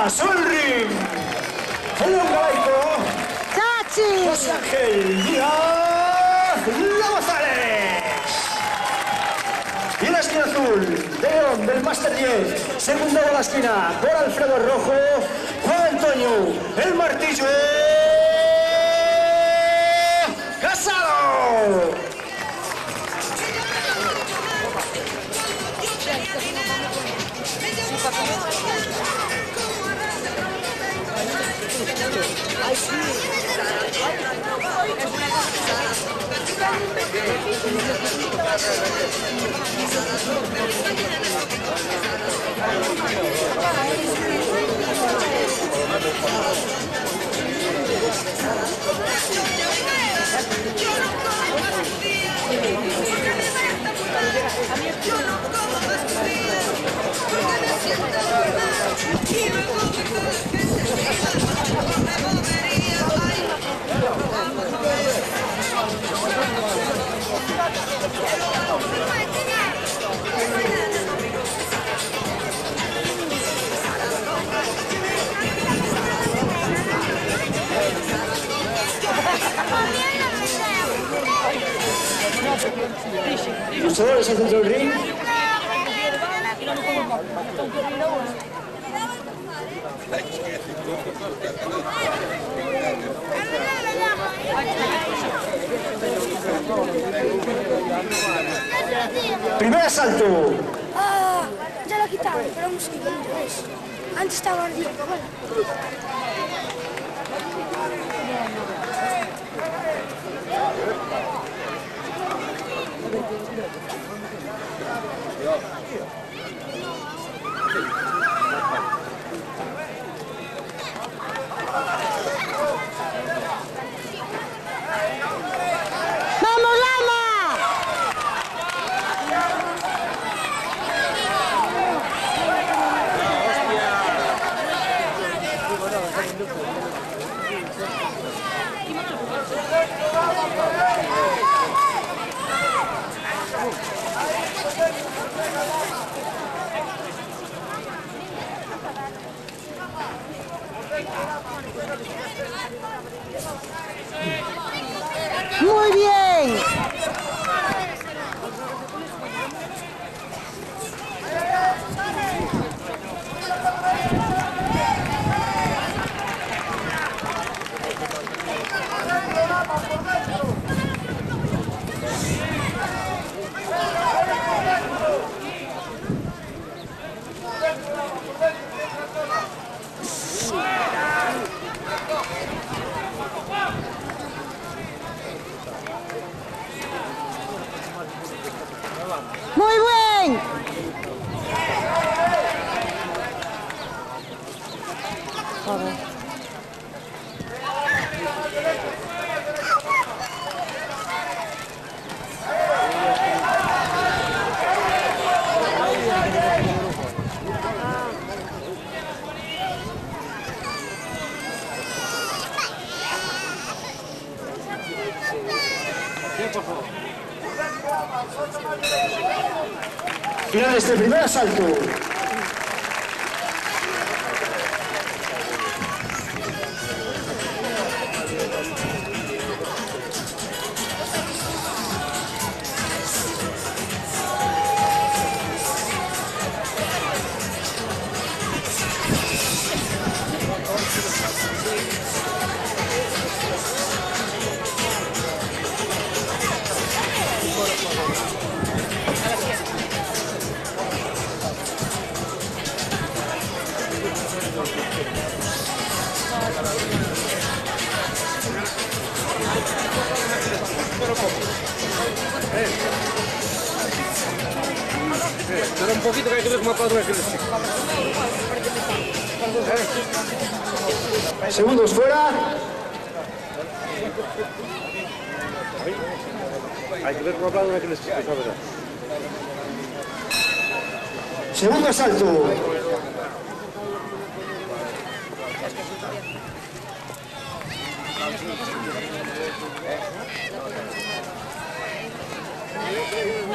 Lama, sobre el ring. Felipe Galaico. ¡Chachi! José Ángel Díaz Lamazales. Y en la esquina azul, de León, del Máster 10, segundado a la esquina por Alfredo Rojo, Juan Antonio, el Martillo Casado. Luchadores al centro del ring. Primer asalto. Ah, ya lo quitaron, pero un segundo, ¿ves? Antes estaba ardiendo, bueno. ¡Vamos, Lama! ¡Muy bien! ¡Muy bien! Joder. Final de este primer asalto. Espera un poquito que hay que ver cómo apaga una crisis. Segundos fuera. Hay que ver cómo apaga una crisis, ¿sabes? Segundo asalto.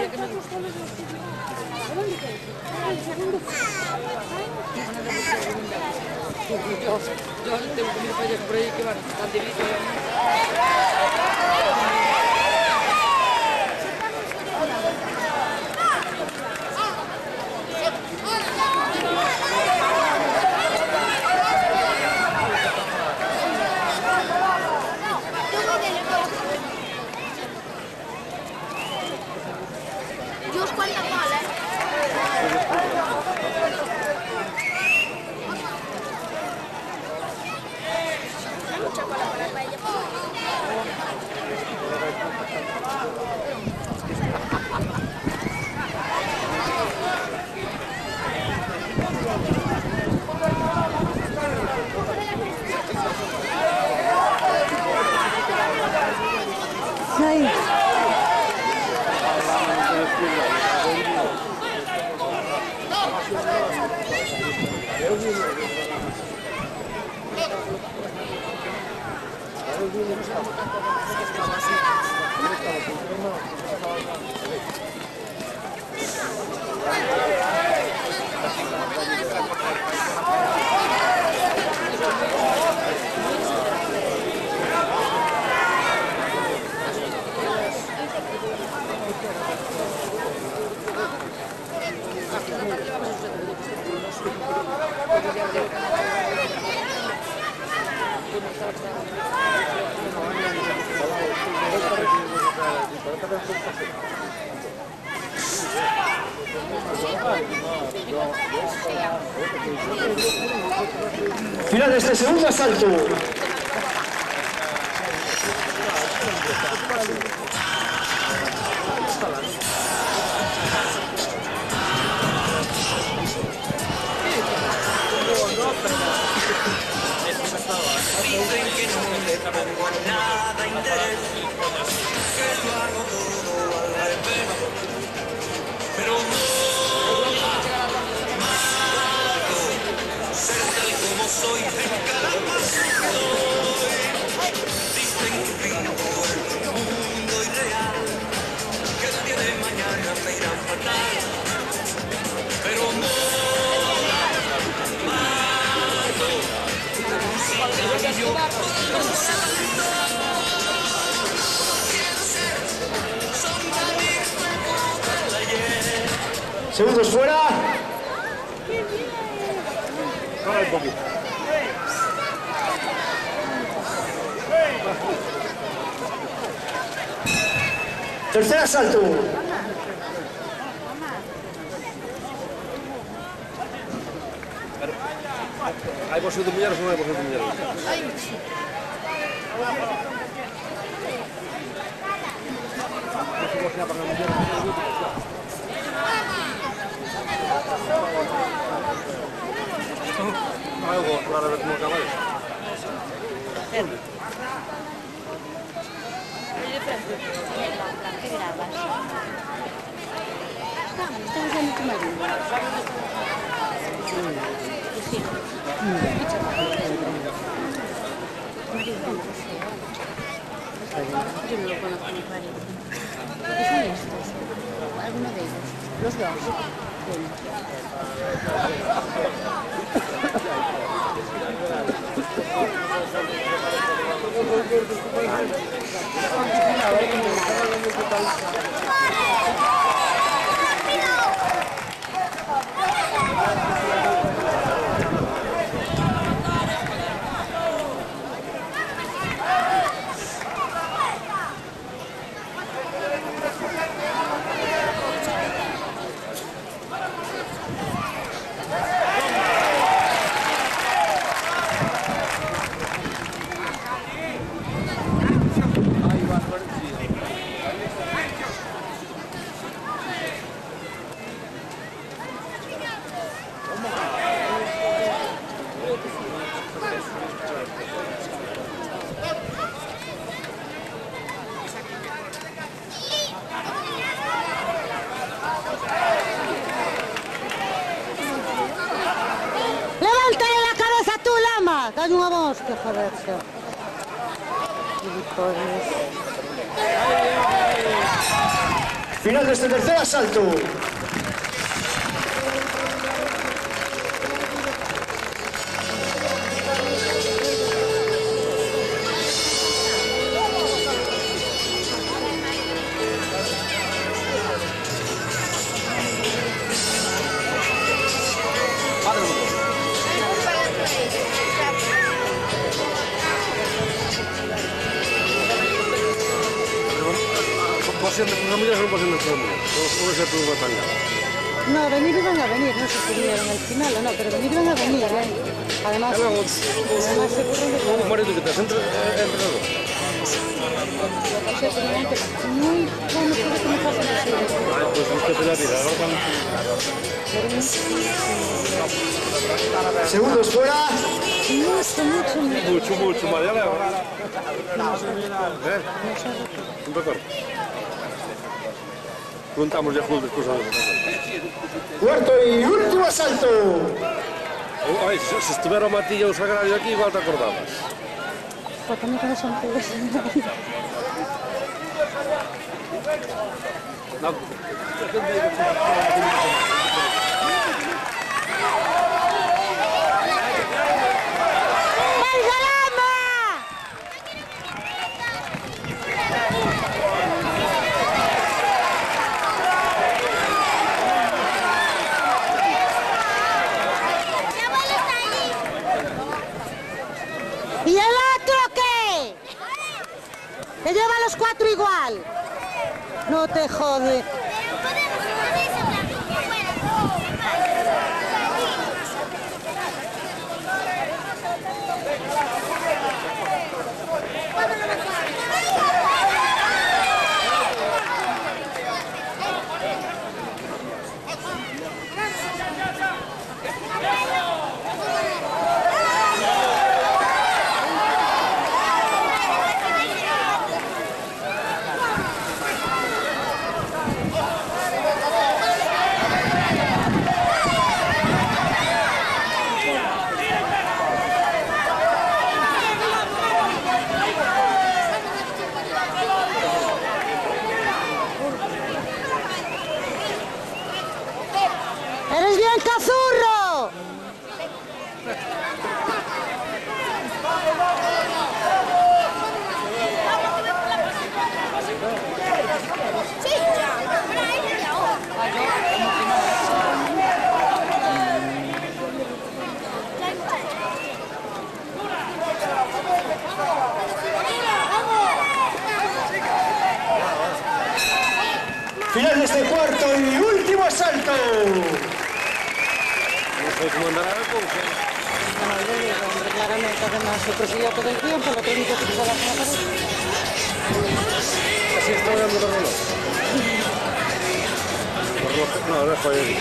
Yo tengo que mirar fallas por ahí que van bastante bien. Dios, cuánta mala, mucha cola para la paella. Ay. Final de este segundo asalto. Dicen que no le pongo nada interés, que lo hago todo al revés, pero no mato, ser tal como soy, en cada paso doy. Dicen que vivo en un mundo irreal, que el día de mañana me irá fatal, pero no mato. Segundos fuera. Para un poquito. Tercer asalto. ¿Hay posibilidad de millares o no hay posibilidad de millares? Algo, para ver cómo acaba eso. Yo no lo conozco ni pare. ¿Qué son estos? ¿Alguno de ellos? ¿Los dos? Bueno. ¡Levántale la cabeza tú, lama! ¡Dale una voz, que joderse! Gilipollas. Final de este tercer asalto. Pasen de tus amigas o no pasen de tus amigas. No puede ser tu batalla. No, venir iban a venir, no sé si vinieron al final o no, pero venir iban a venir, ¿eh? Además, Y luego, se ocurre de un marido que te has entrenado. muy bueno, creo que me pasa así. Ay, pues usted se la vida. Segundos fuera. Mucho, María. Un récord. Preguntamos ya juntos después a ver. Cuarto y último asalto. Ay, si estuviera Matillo o Sagrario aquí, igual te acordabas. Porque a mí que no son todos. No. ¿Y el otro qué? Que lleva los 4 igual. No te jode. ¡Eres bien cazurro! Final de este cuarto y último asalto. No sé cómo andará la cosa. Bueno, yo digo, hombre, claramente, además, se prosiguió todo el tiempo, lo técnico que se la pared. Así está hablando el reloj. No, dejo ahí.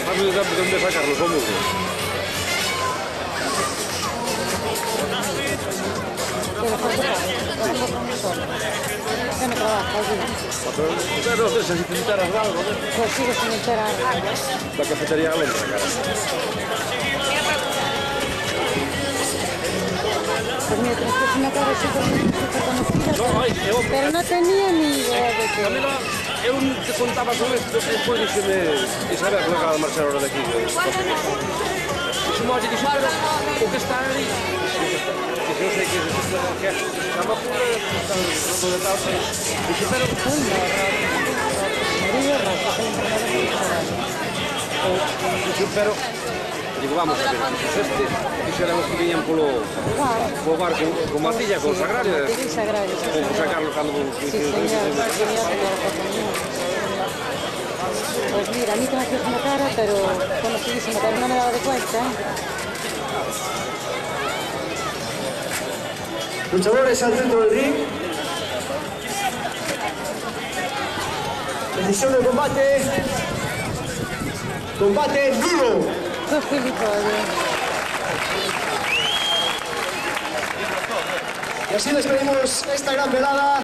Más de dónde sacarlos, vamos. Ya no trabaja allí. Pero no sé si te invitaras algo, ¿no? Pues sigo sin enterar. La cafetería Alondra, cara. Pues mira, es una cara súper conocida, No, ay, pero no tenía ni idea de que... Camilo, eu te contaba sobre isto, despois dixeme Isabel que acaba de marchar ahora de aquí. Dixeme, oye, dixo, pero o que está ali? Dixo, eu sei que é chama pura, está no de tal, dixo, pero... Dixo, pero... Digo, vamos a ver, este, dixo, éramos que viñan polo bar con Matilla, con Sagrario, con José Carlos cando... Sí, señor, pues mira, a mí tengo que hacer una cara, pero conocidísima, pero no me he dado de cuenta, ¿eh? Luchadores al centro del ring. Decisión de combate. Combate nulo. Qué gilipollas. Y así despedimos esta gran velada.